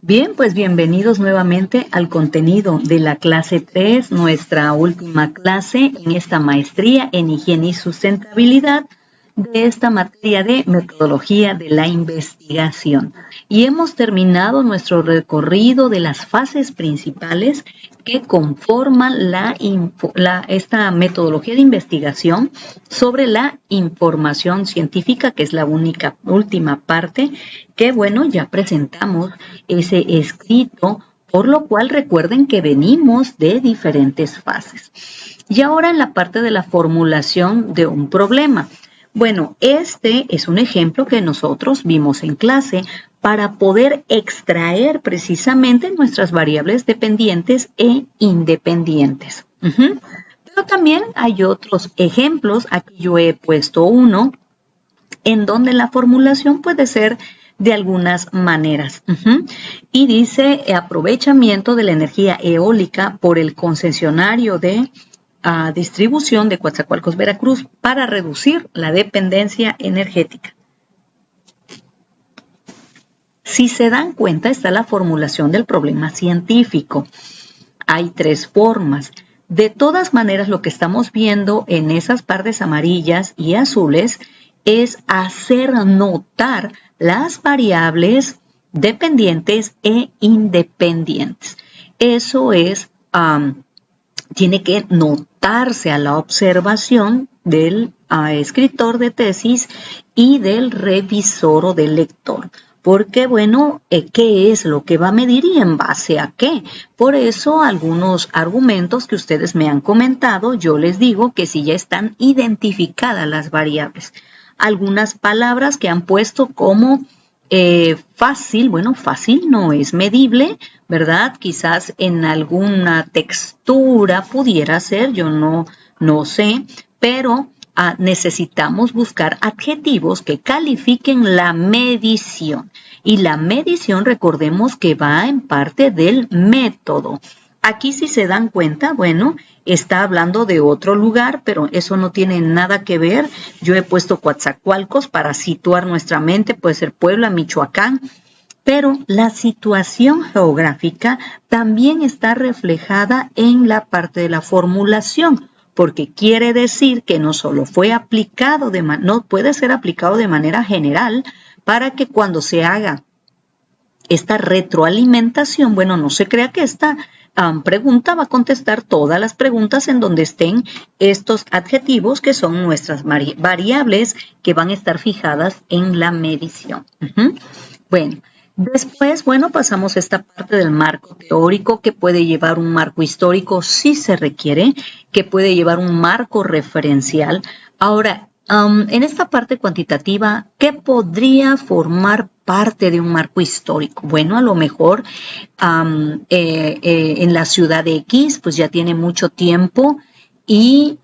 Bien, pues bienvenidos nuevamente al contenido de la clase 3, nuestra última clase en esta maestría en higiene y sustentabilidad de esta materia de metodología de la investigación. Y hemos terminado nuestro recorrido de las fases principales que conforman esta metodología de investigación sobre la información científica, que es la última parte, que bueno, ya presentamos ese escrito, por lo cual recuerden que venimos de diferentes fases. Y ahora en la parte de la formulación de un problema. Bueno, este es un ejemplo que nosotros vimos en clase para poder extraer precisamente nuestras variables dependientes e independientes. Pero también hay otros ejemplos, aquí yo he puesto uno, en donde la formulación puede ser de algunas maneras. Y dice aprovechamiento de la energía eólica por el concesionario de distribución de Coatzacoalcos, Veracruz, para reducir la dependencia energética. Si se dan cuenta, está la formulación del problema científico. Hay tres formas. De todas maneras, lo que estamos viendo en esas partes amarillas y azules es hacer notar las variables dependientes e independientes. Eso es, tiene que notarse a la observación del escritor de tesis y del revisor o del lector. Porque, bueno, ¿qué es lo que va a medir y en base a qué? Por eso, algunos argumentos que ustedes me han comentado, yo les digo que si ya están identificadas las variables. Algunas palabras que han puesto como fácil, bueno, fácil no es medible, ¿verdad? Quizás en alguna textura pudiera ser, yo no sé, pero necesitamos buscar adjetivos que califiquen la medición. Y la medición, recordemos que va en parte del método. Aquí si se dan cuenta, bueno, está hablando de otro lugar, pero eso no tiene nada que ver. Yo he puesto Coatzacoalcos para situar nuestra mente, puede ser Puebla, Michoacán, pero la situación geográfica también está reflejada en la parte de la formulación, porque quiere decir que no solo fue aplicado, no puede ser aplicado de manera general para que cuando se haga esta retroalimentación, bueno, no se crea que esta pregunta va a contestar todas las preguntas en donde estén estos adjetivos que son nuestras variables que van a estar fijadas en la medición. Bueno, después, bueno, pasamos a esta parte del marco teórico que puede llevar un marco histórico si se requiere, que puede llevar un marco referencial. Ahora, en esta parte cuantitativa, ¿qué podría formar parte de un marco histórico? Bueno, a lo mejor en la ciudad de X, pues ya tiene mucho tiempo y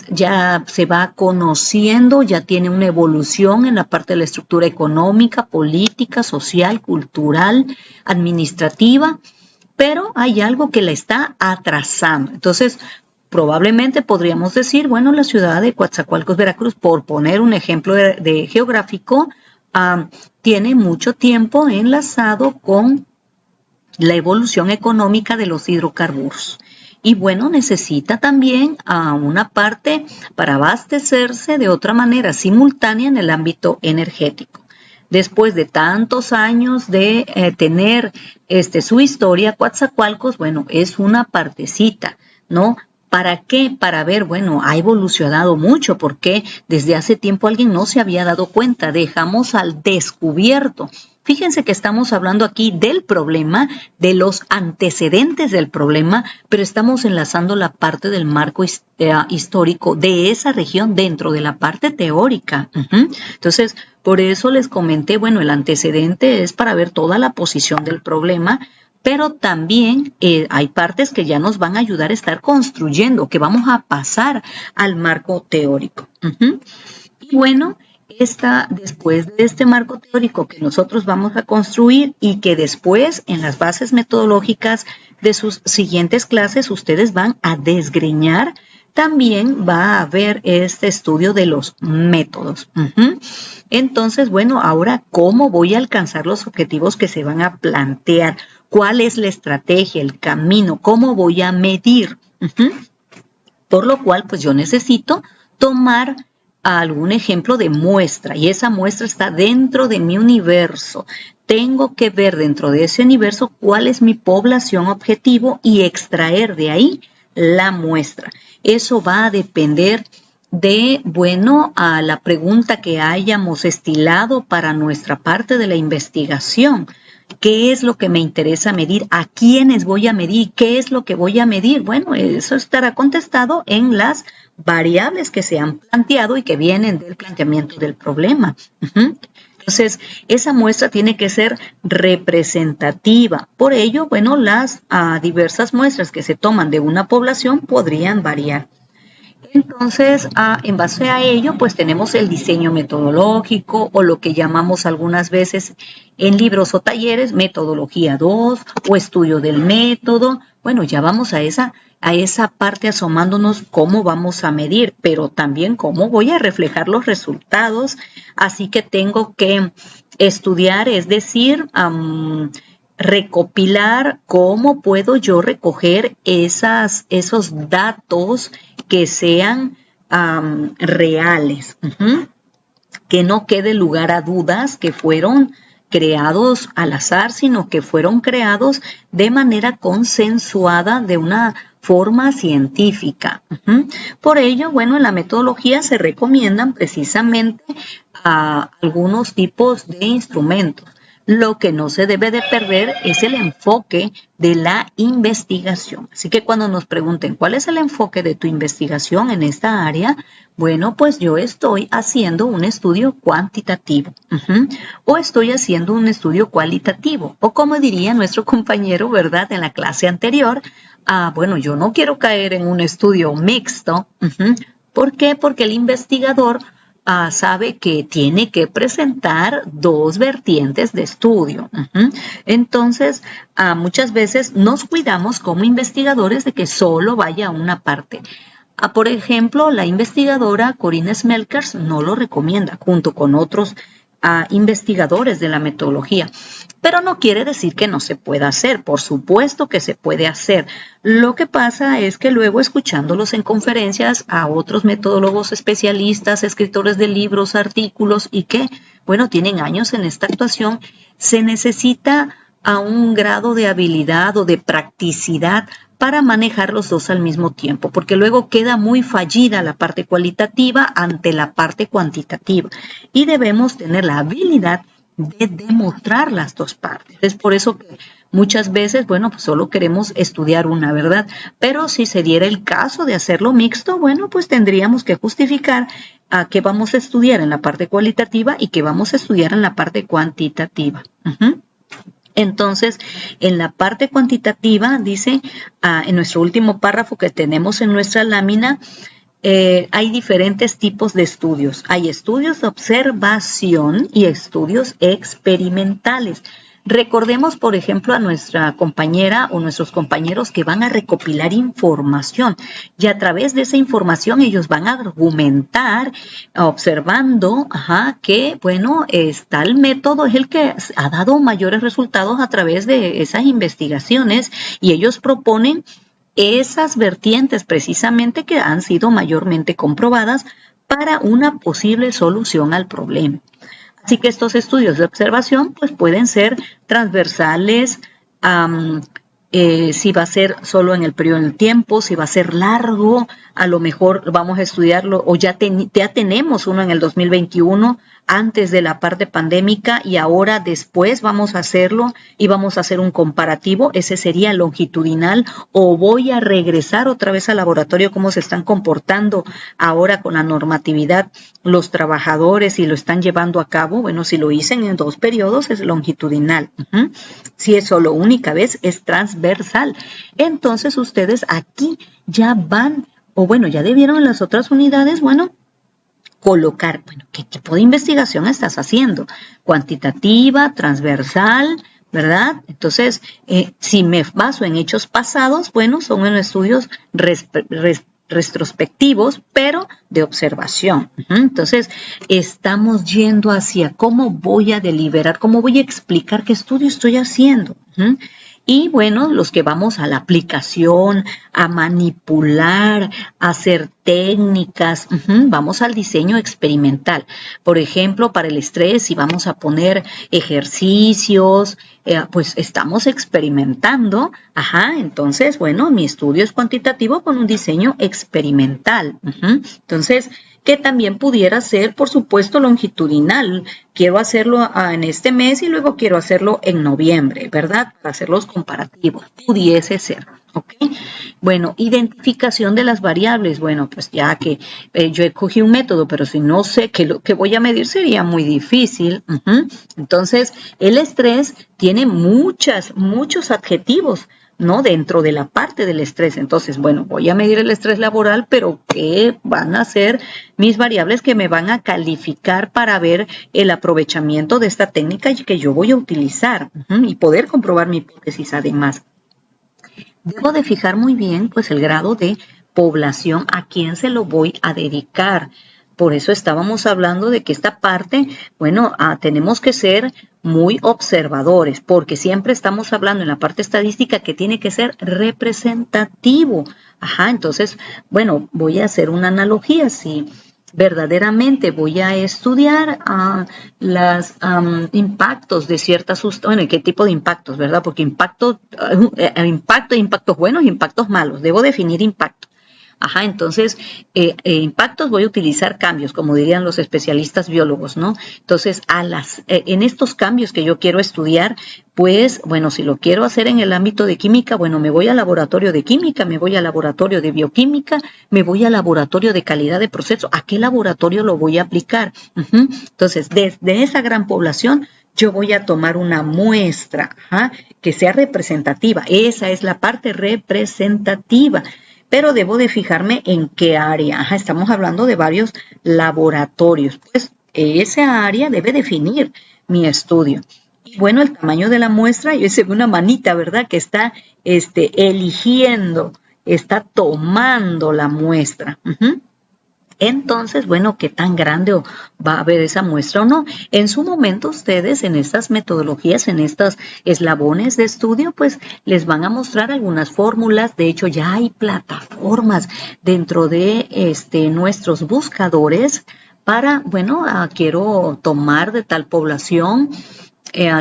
ya se va conociendo, ya tiene una evolución en la parte de la estructura económica, política, social, cultural, administrativa, pero hay algo que la está atrasando. Entonces, probablemente podríamos decir, bueno, la ciudad de Coatzacoalcos, Veracruz, por poner un ejemplo de geográfico, tiene mucho tiempo enlazado con la evolución económica de los hidrocarburos. Y bueno, necesita también una parte para abastecerse de otra manera simultánea en el ámbito energético. Después de tantos años de tener su historia, Coatzacoalcos, bueno, es una partecita, ¿no? ¿Para qué? Para ver, bueno, ha evolucionado mucho, porque desde hace tiempo alguien no se había dado cuenta, dejamos al descubierto. Fíjense que estamos hablando aquí del problema, de los antecedentes del problema, pero estamos enlazando la parte del marco histórico de esa región dentro de la parte teórica. Entonces, por eso les comenté, bueno, el antecedente es para ver toda la posición del problema, pero también hay partes que ya nos van a ayudar a estar construyendo, que vamos a pasar al marco teórico. Y bueno, después de este marco teórico que nosotros vamos a construir y que después en las bases metodológicas de sus siguientes clases ustedes van a desgreñar también va a haber este estudio de los métodos. Entonces, bueno, ahora, ¿cómo voy a alcanzar los objetivos que se van a plantear? ¿Cuál es la estrategia, el camino? ¿Cómo voy a medir? Por lo cual, pues yo necesito tomar algún ejemplo de muestra, y esa muestra está dentro de mi universo. Tengo que ver dentro de ese universo cuál es mi población objetivo y extraer de ahí la muestra. Eso va a depender de, bueno, a la pregunta que hayamos estilado para nuestra parte de la investigación. ¿Qué es lo que me interesa medir? ¿A quiénes voy a medir? ¿Qué es lo que voy a medir? Bueno, eso estará contestado en las variables que se han planteado y que vienen del planteamiento del problema. Entonces, esa muestra tiene que ser representativa. Por ello, bueno, las diversas muestras que se toman de una población podrían variar. Entonces, en base a ello, pues tenemos el diseño metodológico, o lo que llamamos algunas veces en libros o talleres, metodología 2 o estudio del método. Bueno, ya vamos a esa parte asomándonos cómo vamos a medir, pero también cómo voy a reflejar los resultados. Así que tengo que estudiar, es decir, recopilar cómo puedo yo recoger esos datos que sean reales, que no quede lugar a dudas que fueron creados al azar, sino que fueron creados de manera consensuada, de una forma científica. Por ello, bueno, en la metodología se recomiendan precisamente algunos tipos de instrumentos. Lo que no se debe de perder es el enfoque de la investigación. Así que cuando nos pregunten cuál es el enfoque de tu investigación en esta área, bueno, pues yo estoy haciendo un estudio cuantitativo o estoy haciendo un estudio cualitativo, o como diría nuestro compañero, ¿verdad?, en la clase anterior, bueno, yo no quiero caer en un estudio mixto. ¿Por qué? Porque el investigador sabe que tiene que presentar dos vertientes de estudio. Entonces, muchas veces nos cuidamos como investigadores de que solo vaya a una parte. Por ejemplo, la investigadora Corinne Smelkers no lo recomienda, junto con otros investigadores de la metodología. Pero no quiere decir que no se pueda hacer. Por supuesto que se puede hacer. Lo que pasa es que luego, escuchándolos en conferencias a otros metodólogos especialistas, escritores de libros, artículos, y que, bueno, tienen años en esta actuación, se necesita a un grado de habilidad o de practicidad para manejar los dos al mismo tiempo, porque luego queda muy fallida la parte cualitativa ante la parte cuantitativa, y debemos tener la habilidad de demostrar las dos partes. Es por eso que muchas veces, bueno, pues solo queremos estudiar una, ¿verdad? Pero si se diera el caso de hacerlo mixto, bueno, pues tendríamos que justificar a qué vamos a estudiar en la parte cualitativa y qué vamos a estudiar en la parte cuantitativa. Entonces, en la parte cuantitativa, dice, en nuestro último párrafo que tenemos en nuestra lámina, hay diferentes tipos de estudios. Hay estudios de observación y estudios experimentales. Recordemos, por ejemplo, a nuestra compañera o nuestros compañeros que van a recopilar información, y a través de esa información ellos van a argumentar, observando que, bueno, tal método es el que ha dado mayores resultados a través de esas investigaciones, y ellos proponen esas vertientes precisamente que han sido mayormente comprobadas para una posible solución al problema. Así que estos estudios de observación pues pueden ser transversales, si va a ser solo en el periodo del tiempo, si va a ser largo, a lo mejor vamos a estudiarlo, o ya tenemos uno en el 2021, antes de la parte pandémica, y ahora después vamos a hacerlo y vamos a hacer un comparativo. Ese sería longitudinal, o voy a regresar otra vez al laboratorio, cómo se están comportando ahora con la normatividad los trabajadores y lo están llevando a cabo. Bueno, si lo hice en 2 periodos es longitudinal. Si es solo única vez es transversal. Entonces ustedes aquí ya van, o bueno, ya debieron en las otras unidades, bueno, colocar, bueno, ¿qué tipo de investigación estás haciendo? Cuantitativa, transversal, ¿verdad? Entonces, si me baso en hechos pasados, bueno, son en estudios retrospectivos, pero de observación. Entonces, estamos yendo hacia cómo voy a deliberar, cómo voy a explicar qué estudio estoy haciendo. Y bueno, los que vamos a la aplicación, a manipular, a hacer técnicas, vamos al diseño experimental. Por ejemplo, para el estrés, si vamos a poner ejercicios, pues estamos experimentando. Entonces, bueno, mi estudio es cuantitativo con un diseño experimental. Entonces, que también pudiera ser, por supuesto, longitudinal. Quiero hacerlo en este mes y luego quiero hacerlo en noviembre, ¿verdad? Para hacer los comparativos. Pudiese ser, ¿ok? Bueno, identificación de las variables. Bueno, pues ya que yo escogí un método, pero si no sé qué lo que voy a medir sería muy difícil. Entonces, el estrés tiene muchos adjetivos, ¿no? Dentro de la parte del estrés. Entonces, bueno, voy a medir el estrés laboral, pero ¿qué van a ser mis variables que me van a calificar para ver el aprovechamiento de esta técnica que yo voy a utilizar y poder comprobar mi hipótesis además? Debo de fijar muy bien, pues, el grado de población a quién se lo voy a dedicar. Por eso estábamos hablando de que esta parte, bueno, tenemos que ser muy observadores, porque siempre estamos hablando en la parte estadística que tiene que ser representativo. Entonces, bueno, voy a hacer una analogía. Si verdaderamente voy a estudiar los impactos de ciertas sustancias, bueno, ¿qué tipo de impactos, verdad? Porque impactos buenos y impactos malos. Debo definir impacto. Entonces, impactos voy a utilizar cambios, como dirían los especialistas biólogos, ¿no? Entonces, en estos cambios que yo quiero estudiar, pues, bueno, si lo quiero hacer en el ámbito de química, bueno, me voy al laboratorio de química, me voy al laboratorio de bioquímica, me voy al laboratorio de calidad de proceso. ¿A qué laboratorio lo voy a aplicar? Entonces, desde esa gran población, yo voy a tomar una muestra que sea representativa. Esa es la parte representativa. Pero debo de fijarme en qué área. Estamos hablando de varios laboratorios. Pues esa área debe definir mi estudio. Y bueno, el tamaño de la muestra, yo hice una manita, ¿verdad? Que está eligiendo, está tomando la muestra. Entonces, bueno, ¿qué tan grande va a haber esa muestra o no? En su momento ustedes en estas metodologías, en estos eslabones de estudio, pues les van a mostrar algunas fórmulas. De hecho, ya hay plataformas dentro de nuestros buscadores para, bueno, quiero tomar de tal población,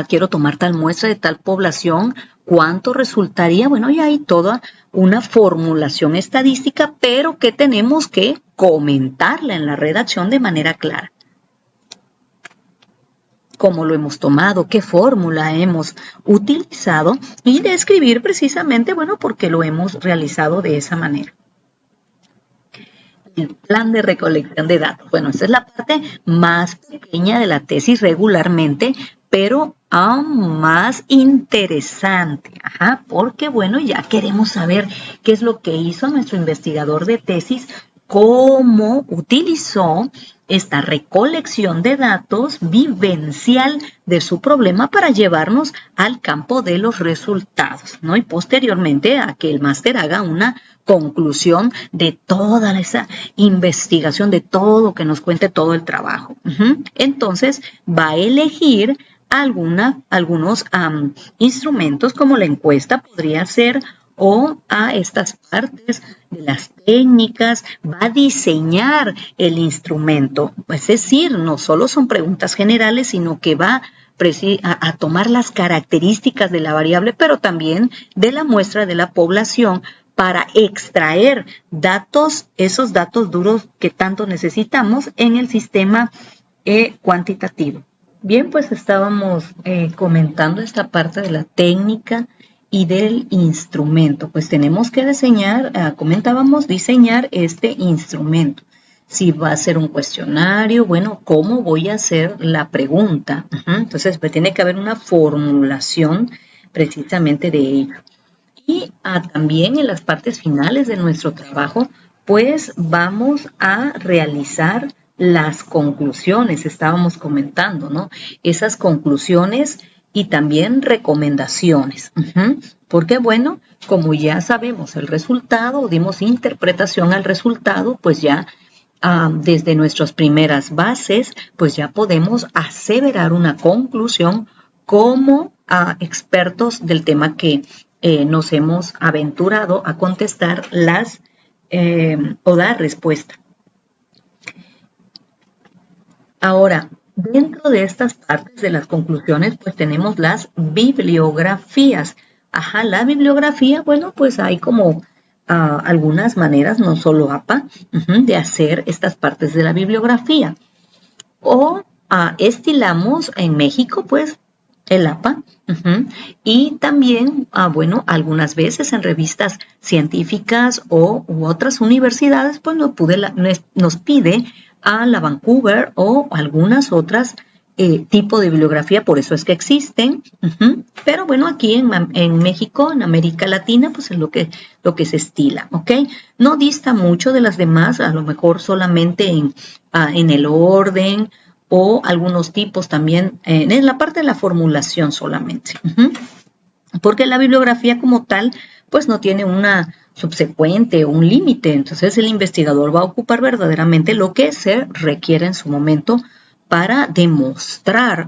quiero tomar tal muestra de tal población, ¿cuánto resultaría? Bueno, ya hay toda una formulación estadística, pero que tenemos que comentarla en la redacción de manera clara. Cómo lo hemos tomado, qué fórmula hemos utilizado y describir precisamente, bueno, por qué lo hemos realizado de esa manera. El plan de recolección de datos. Bueno, esta es la parte más pequeña de la tesis regularmente, pero aún más interesante, porque bueno, ya queremos saber qué es lo que hizo nuestro investigador de tesis, cómo utilizó esta recolección de datos vivencial de su problema para llevarnos al campo de los resultados, ¿no? Y posteriormente a que el máster haga una conclusión de toda esa investigación, de todo, que nos cuente todo el trabajo. Entonces, va a elegir algunos instrumentos como la encuesta podría ser, o a estas partes de las técnicas, va a diseñar el instrumento. Es decir, no solo son preguntas generales, sino que va a tomar las características de la variable, pero también de la muestra de la población para extraer datos, esos datos duros que tanto necesitamos en el sistema cuantitativo. Bien, pues estábamos comentando esta parte de la técnica y del instrumento. Pues tenemos que comentábamos diseñar este instrumento. Si va a ser un cuestionario, bueno, ¿cómo voy a hacer la pregunta? Entonces, pues, tiene que haber una formulación precisamente de ello. Y también en las partes finales de nuestro trabajo, pues vamos a realizar las conclusiones, estábamos comentando, ¿no? Esas conclusiones y también recomendaciones. Porque bueno, como ya sabemos el resultado, dimos interpretación al resultado, pues ya desde nuestras primeras bases, pues ya podemos aseverar una conclusión como expertos del tema que nos hemos aventurado a contestar o dar respuesta. Ahora, dentro de estas partes de las conclusiones, pues tenemos las bibliografías. La bibliografía, bueno, pues hay como algunas maneras, no solo APA, de hacer estas partes de la bibliografía. O estilamos en México, pues, el APA. Y también, bueno, algunas veces en revistas científicas u otras universidades, pues nos pide a la Vancouver o algunas otras tipo de bibliografía, por eso es que existen. Pero bueno, aquí en México, en América Latina, pues es lo que se estila, ¿ok? No dista mucho de las demás, a lo mejor solamente en el orden o algunos tipos también en la parte de la formulación solamente. Porque la bibliografía como tal, pues no tiene una subsecuente o un límite. Entonces el investigador va a ocupar verdaderamente lo que se requiere en su momento para demostrar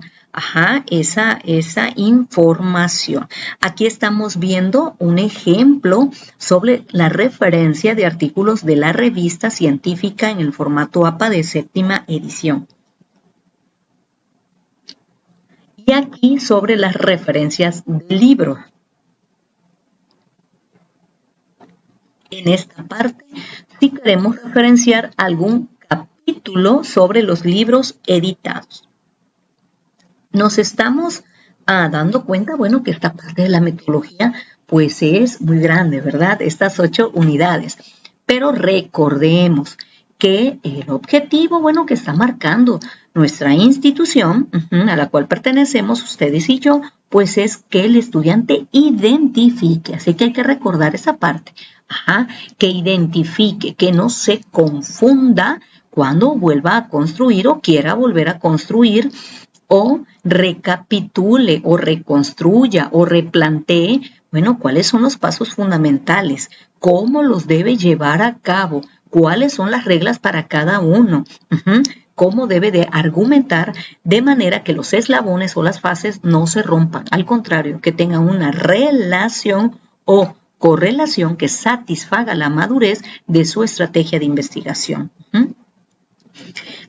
esa información. Aquí estamos viendo un ejemplo sobre la referencia de artículos de la revista científica en el formato APA de 7ª edición. Y aquí sobre las referencias del libro. En esta parte, si queremos referenciar algún capítulo sobre los libros editados. Nos estamos dando cuenta, bueno, que esta parte de la metodología, pues es muy grande, ¿verdad? Estas 8 unidades. Pero recordemos que el objetivo, bueno, que está marcando nuestra institución, a la cual pertenecemos ustedes y yo, pues es que el estudiante identifique, así que hay que recordar esa parte, que identifique, que no se confunda cuando vuelva a construir o quiera volver a construir o recapitule o reconstruya o replantee, bueno, cuáles son los pasos fundamentales, cómo los debe llevar a cabo, cuáles son las reglas para cada uno, cómo debe de argumentar de manera que los eslabones o las fases no se rompan, al contrario, que tengan una relación o correlación que satisfaga la madurez de su estrategia de investigación.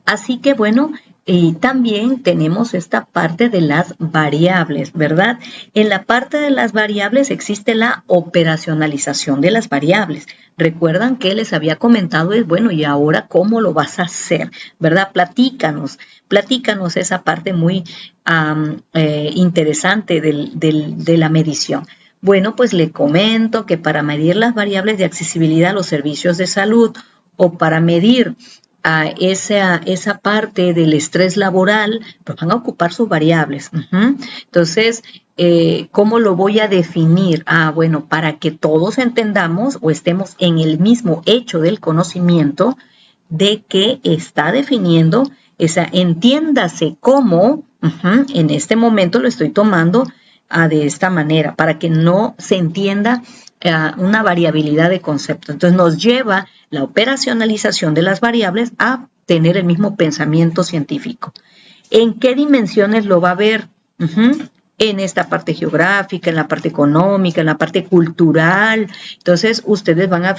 Así que bueno, y también tenemos esta parte de las variables, ¿verdad? En la parte de las variables existe la operacionalización de las variables. Recuerdan que les había comentado, bueno, ¿y ahora cómo lo vas a hacer? ¿Verdad? Platícanos esa parte muy interesante de la medición. Bueno, pues le comento que para medir las variables de accesibilidad a los servicios de salud o para medir esa parte del estrés laboral, pues van a ocupar sus variables. Entonces, ¿cómo lo voy a definir? Bueno, para que todos entendamos o estemos en el mismo hecho del conocimiento de que está definiendo entiéndase cómo, en este momento lo estoy tomando de esta manera, para que no se entienda una variabilidad de conceptos. Entonces nos lleva la operacionalización de las variables a tener el mismo pensamiento científico. ¿En qué dimensiones lo va a ver? En esta parte geográfica, en la parte económica, en la parte cultural. Entonces ustedes van a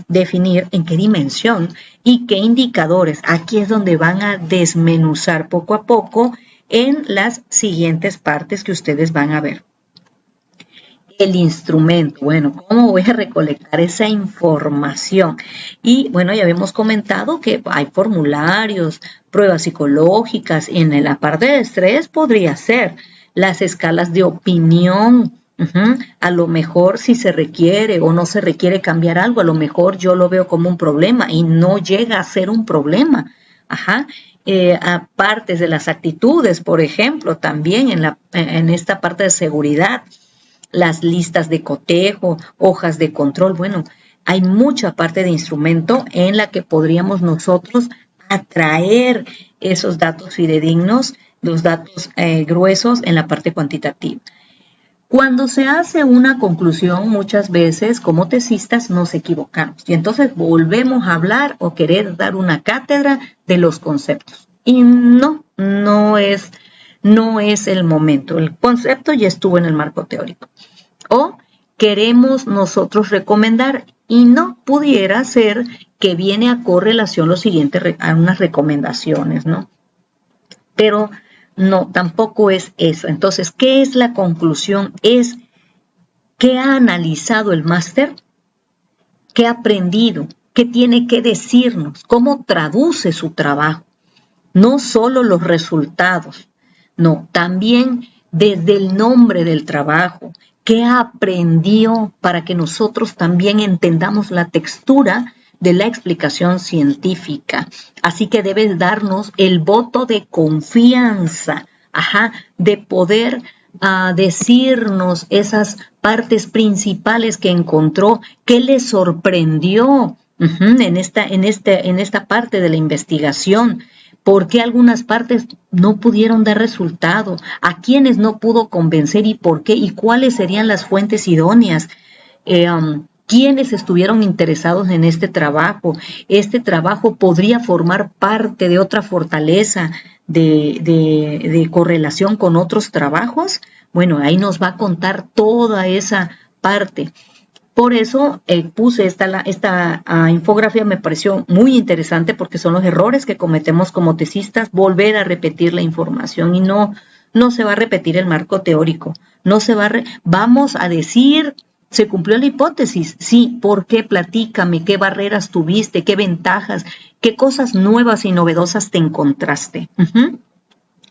definir en qué dimensión y qué indicadores. Aquí es donde van a desmenuzar poco a poco en las siguientes partes que ustedes van a ver. El instrumento, bueno, ¿cómo voy a recolectar esa información? Y bueno, ya habíamos comentado que hay formularios, pruebas psicológicas, y en la parte de estrés podría ser las escalas de opinión. A lo mejor si se requiere o no se requiere cambiar algo, a lo mejor yo lo veo como un problema y no llega a ser un problema. A partes de las actitudes, por ejemplo, también en esta parte de seguridad, las listas de cotejo, hojas de control. Bueno, hay mucha parte de instrumento en la que podríamos nosotros atraer esos datos fidedignos, los datos gruesos en la parte cuantitativa. Cuando se hace una conclusión, muchas veces como tesistas nos equivocamos y entonces volvemos a hablar o querer dar una cátedra de los conceptos. Y no es el momento. El concepto ya estuvo en el marco teórico. O queremos nosotros recomendar y no pudiera ser que viene a correlación lo siguiente a unas recomendaciones, ¿no? Pero no, tampoco es eso. Entonces, ¿qué es la conclusión? Es qué ha analizado el máster, qué ha aprendido, qué tiene que decirnos, cómo traduce su trabajo. No solo los resultados, no, también desde el nombre del trabajo, qué aprendió para que nosotros también entendamos la textura de la explicación científica. Así que debes darnos el voto de confianza, de poder decirnos esas partes principales que encontró, qué le sorprendió en esta parte de la investigación. ¿Por qué algunas partes no pudieron dar resultado? ¿A quiénes no pudo convencer y por qué? ¿Y cuáles serían las fuentes idóneas? ¿Quiénes estuvieron interesados en este trabajo? ¿Este trabajo podría formar parte de otra fortaleza de correlación con otros trabajos? Bueno, ahí nos va a contar toda esa parte. Por eso puse esta infografía, me pareció muy interesante porque son los errores que cometemos como tesistas, volver a repetir la información y no se va a repetir el marco teórico, vamos a decir, ¿se cumplió la hipótesis? Sí, ¿por qué? Platícame, ¿qué barreras tuviste? ¿Qué ventajas? ¿Qué cosas nuevas y novedosas te encontraste?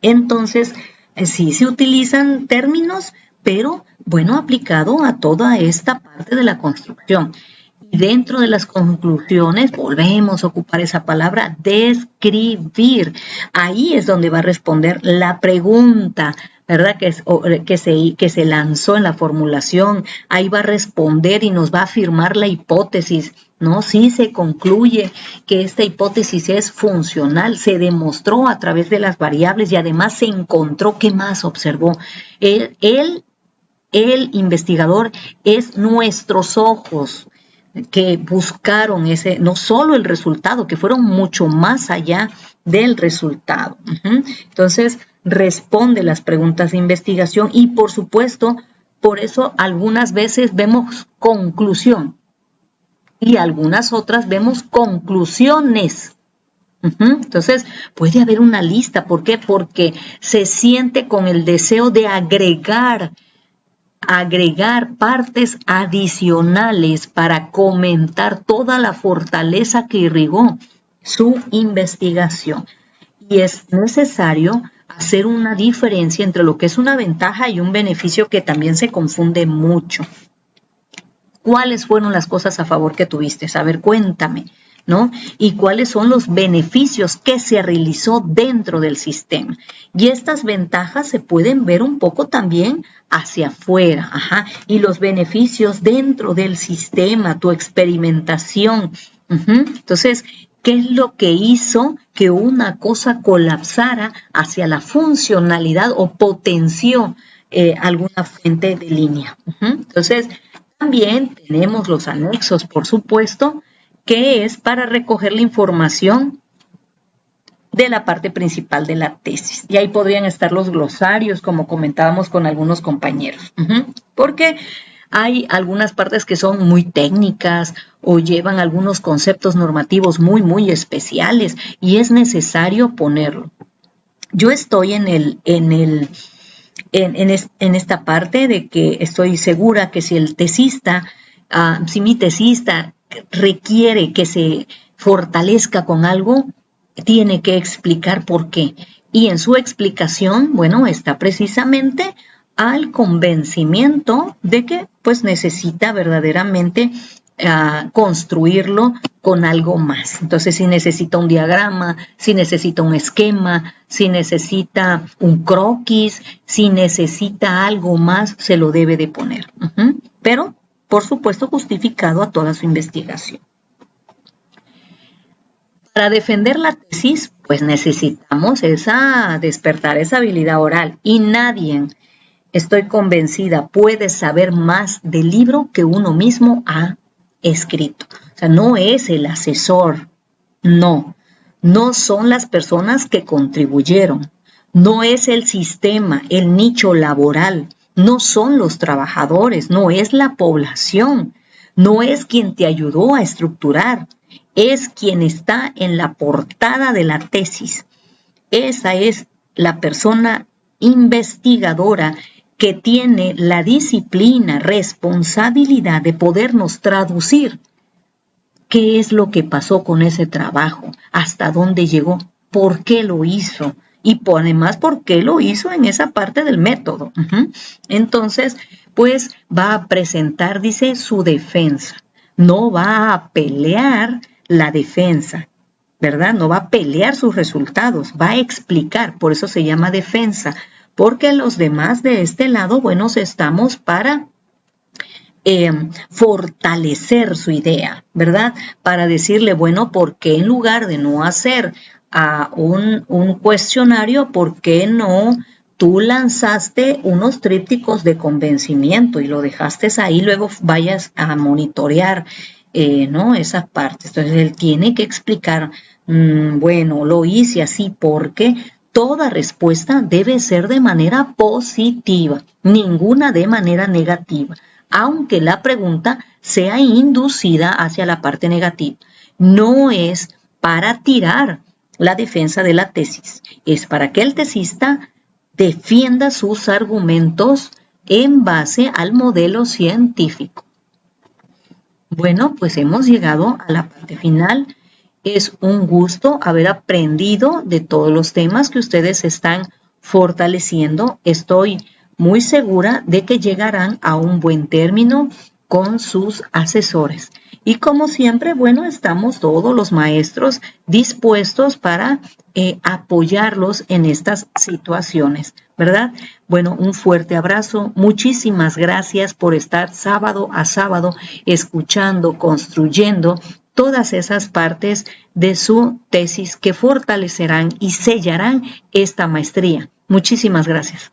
Entonces, sí se utilizan términos, pero bueno, aplicado a toda esta parte de la construcción. Y dentro de las conclusiones volvemos a ocupar esa palabra, describir. Ahí es donde va a responder la pregunta, ¿verdad? Que se lanzó en la formulación. Ahí va a responder y nos va a afirmar la hipótesis, ¿no? Sí se concluye que esta hipótesis es funcional, se demostró a través de las variables y además se encontró, ¿qué más observó? El investigador es nuestros ojos que buscaron no solo el resultado, que fueron mucho más allá del resultado. Entonces, responde las preguntas de investigación y, por supuesto, por eso algunas veces vemos conclusión y algunas otras vemos conclusiones. Entonces, puede haber una lista. ¿Por qué? Porque se siente con el deseo de agregar partes adicionales para comentar toda la fortaleza que irrigó su investigación. Y es necesario hacer una diferencia entre lo que es una ventaja y un beneficio que también se confunde mucho. ¿Cuáles fueron las cosas a favor que tuviste? A ver, cuéntame, ¿no? Y cuáles son los beneficios que se realizó dentro del sistema. Y estas ventajas se pueden ver un poco también hacia afuera, y los beneficios dentro del sistema, tu experimentación. Entonces, ¿qué es lo que hizo que una cosa colapsara hacia la funcionalidad o potenció alguna fuente de línea? Entonces, también tenemos los anexos, por supuesto, que es para recoger la información de la parte principal de la tesis. Y ahí podrían estar los glosarios, como comentábamos con algunos compañeros. Porque hay algunas partes que son muy técnicas o llevan algunos conceptos normativos muy, muy especiales y es necesario ponerlo. Yo estoy en esta parte de que estoy segura que si el tesista, si mi tesista requiere que se fortalezca con algo, tiene que explicar por qué. Y en su explicación, bueno, está precisamente al convencimiento de que pues necesita verdaderamente construirlo con algo más. Entonces, si necesita un diagrama, si necesita un esquema, si necesita un croquis, si necesita algo más, se lo debe de poner. Pero, por supuesto, justificado a toda su investigación. Para defender la tesis, pues necesitamos despertar esa habilidad oral y nadie estoy convencida, puede saber más del libro que uno mismo ha escrito. O sea, no es el asesor, no son las personas que contribuyeron, no es el sistema, el nicho laboral, no son los trabajadores, no es la población, no es quien te ayudó a estructurar, es quien está en la portada de la tesis. Esa es la persona investigadora que tiene la disciplina, responsabilidad de podernos traducir qué es lo que pasó con ese trabajo, hasta dónde llegó, por qué lo hizo y además por qué lo hizo en esa parte del método. Entonces, pues va a presentar, dice, su defensa. No va a pelear la defensa, ¿verdad? No va a pelear sus resultados, va a explicar, por eso se llama defensa, porque los demás de este lado, bueno, estamos para fortalecer su idea, ¿verdad? Para decirle, bueno, ¿por qué en lugar de no hacer un cuestionario, por qué no tú lanzaste unos trípticos de convencimiento y lo dejaste ahí, luego vayas a monitorear, ¿no? Esas partes. Entonces, él tiene que explicar, bueno, lo hice así porque toda respuesta debe ser de manera positiva, ninguna de manera negativa, aunque la pregunta sea inducida hacia la parte negativa. No es para tirar la defensa de la tesis, es para que el tesista defienda sus argumentos en base al modelo científico. Bueno, pues hemos llegado a la parte final. Es un gusto haber aprendido de todos los temas que ustedes están fortaleciendo. Estoy muy segura de que llegarán a un buen término con sus asesores. Y como siempre, bueno, estamos todos los maestros dispuestos para apoyarlos en estas situaciones, ¿verdad? Bueno, un fuerte abrazo. Muchísimas gracias por estar sábado a sábado escuchando, construyendo todas esas partes de su tesis que fortalecerán y sellarán esta maestría. Muchísimas gracias.